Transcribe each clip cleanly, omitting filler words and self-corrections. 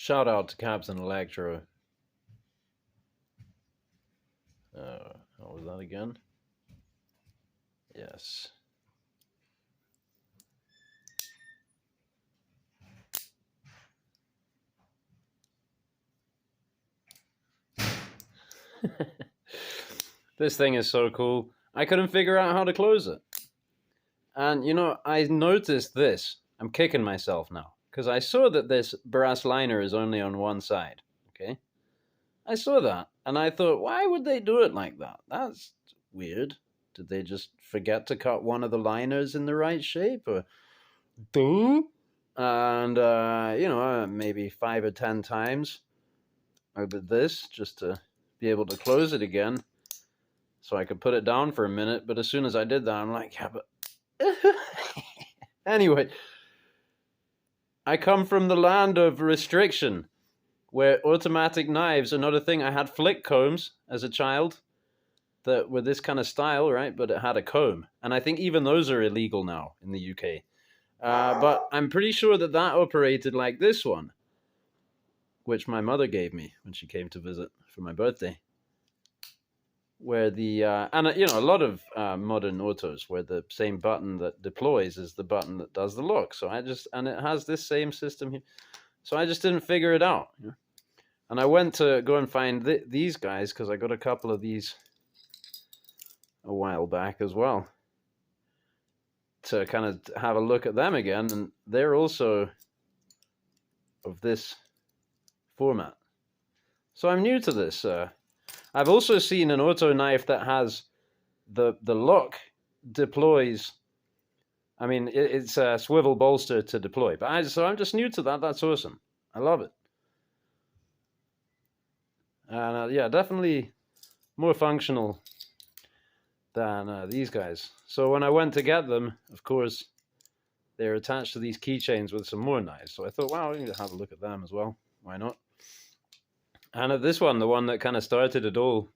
Shout out to Captain Electro. What was that again? Yes. This thing is so cool. I couldn't figure out how to close it. And you know, I noticed this. I'm kicking myself now. Because I saw that this brass liner is only on one side. Okay? I saw that. And I thought, why would they do it like that? That's weird. Did they just forget to cut one of the liners in the right shape? Or do? And, maybe 5 or 10 times I did this just to be able to close it again so I could put it down for a minute. But as soon as I did that, I'm like, yeah, but anyway, I come from the land of restriction where automatic knives are not a thing. I had flick combs as a child that were this kind of style, right? But it had a comb. And I think even those are illegal now in the UK. But I'm pretty sure that operated like this one, which my mother gave me when she came to visit for my birthday. Where a lot of modern autos where the same button that deploys is the button that does the lock. So and it has this same system here. So I just didn't figure it out. And I went to go and find these guys because I got a couple of these a while back as well to kind of have a look at them again. And they're also of this format. So I'm new to this. I've also seen an auto knife that has the lock deploys. I mean, it's a swivel bolster to deploy. But I'm just new to that. That's awesome. I love it. And definitely more functional than these guys. So when I went to get them, of course, they're attached to these keychains with some more knives. So I thought, wow, we need to have a look at them as well. Why not? And at this one, the one that kind of started it all,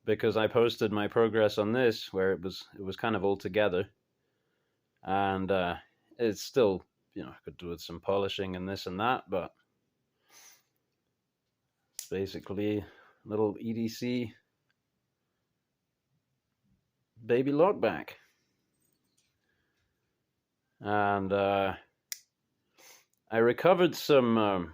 because I posted my progress on this, where it was kind of all together, and it's still, I could do with some polishing and this and that, but it's basically a little EDC baby lockback, and I recovered some.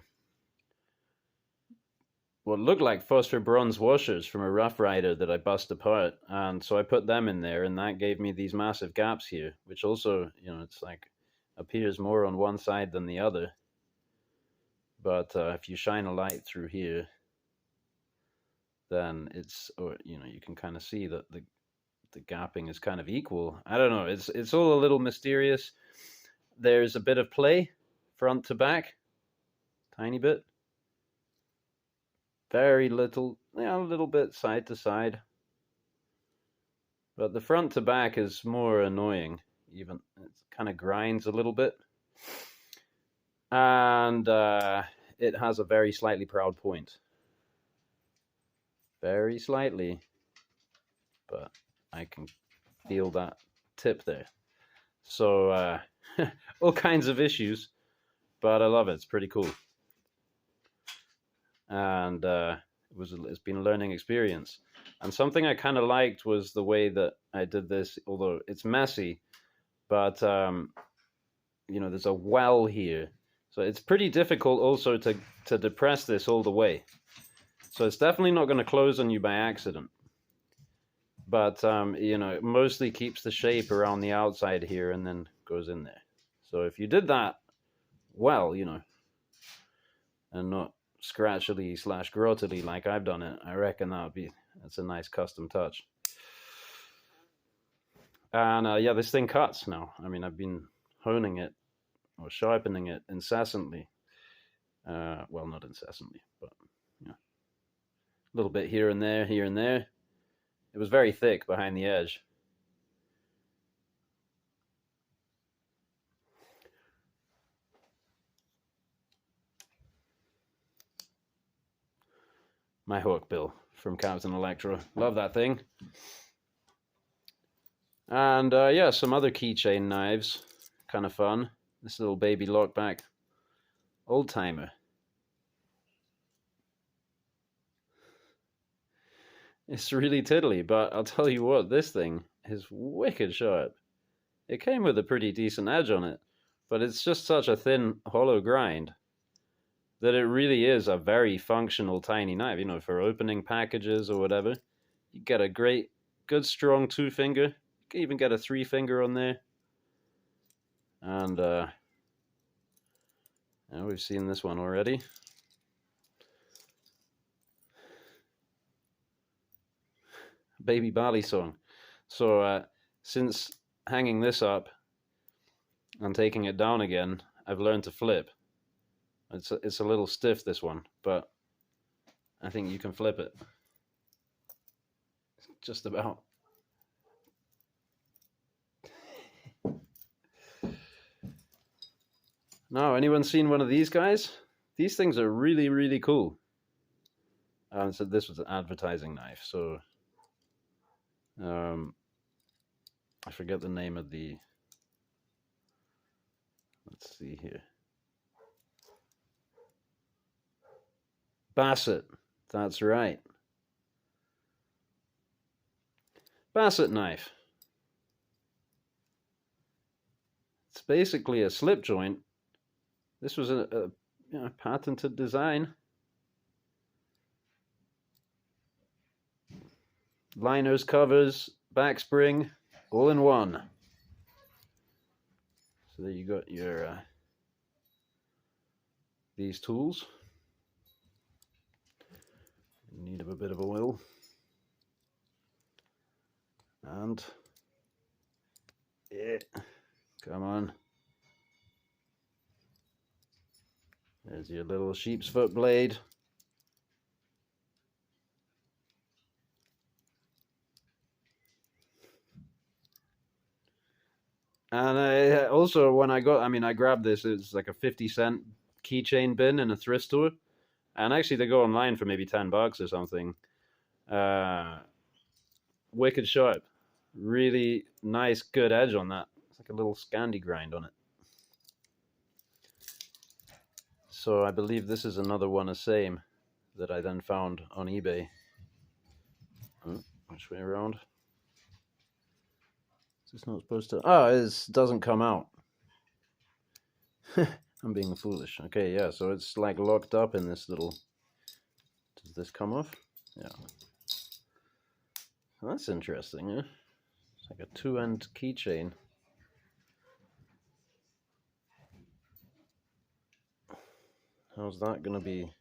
What looked like phosphor bronze washers from a Rough Rider that I bust apart. And so I put them in there, and that gave me these massive gaps here, which also, it's like appears more on one side than the other. But if you shine a light through here, then you can kind of see that the gapping is kind of equal. I don't know. It's all a little mysterious. There's a bit of play front to back, tiny bit. Very little, a little bit side to side. But the front to back is more annoying. Even it kind of grinds a little bit. And it has a very slightly proud point. Very slightly. But I can feel that tip there. So all kinds of issues. But I love it. It's pretty cool. And it's been a learning experience. And something I kind of liked was the way that I did this, although it's messy, but there's a well here, so it's pretty difficult also to depress this all the way. So it's definitely not going to close on you by accident, but it mostly keeps the shape around the outside here and then goes in there. So if you did that well, and not scratchily / grottily like I've done it, I reckon that's a nice custom touch. And this thing cuts now. I mean, I've been honing it or sharpening it incessantly. Well, not incessantly, but a little bit here and there, here and there. It was very thick behind the edge. My Hawkbill from Captain Electro. Love that thing. And some other keychain knives. Kind of fun. This little baby lockback. Old timer. It's really tiddly, but I'll tell you what, this thing is wicked sharp. It came with a pretty decent edge on it, but it's just such a thin, hollow grind that it really is a very functional tiny knife, you know, for opening packages or whatever. You get a great, good, strong 2-finger. You can even get a 3-finger on there. And we've seen this one already. Baby Barley song. So since hanging this up and taking it down again, I've learned to flip. It's a little stiff, this one, but I think you can flip it. Just about. Now, anyone seen one of these guys? These things are really, really cool. And so this was an advertising knife, so I forget the name of the, let's see here. Basset, that's right. Basset knife. It's basically a slip joint. This was a patented design. Liners, covers, back spring, all in one. So there you got your these tools. You need a bit of oil. And yeah, come on. There's your little sheep's foot blade. And I also, when I grabbed this, it's like a 50-cent keychain bin in a thrift store. And actually, they go online for maybe $10 or something. Wicked sharp. Really nice, good edge on that. It's like a little Scandi grind on it. So I believe this is another one the same that I then found on eBay. Oh, which way around? It's not supposed to. Oh, it doesn't come out. I'm being foolish. Okay, yeah, so it's like locked up in this little. Does this come off? Yeah. Well, that's interesting, huh? It's like a 2-end keychain. How's that going to be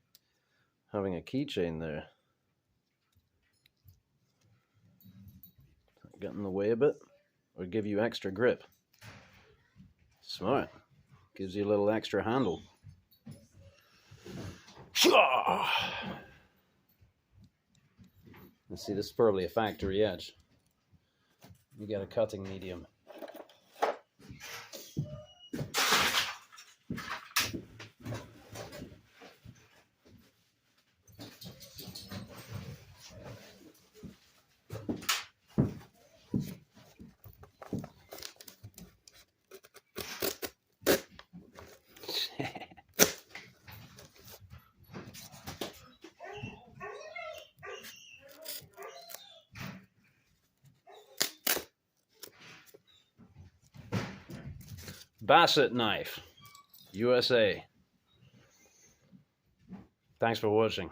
having a keychain there? Get in the way a bit? Or give you extra grip? Smart. Gives you a little extra handle. Let's see, this is probably a factory edge. You get a cutting medium. Basset knife, USA. Thanks for watching.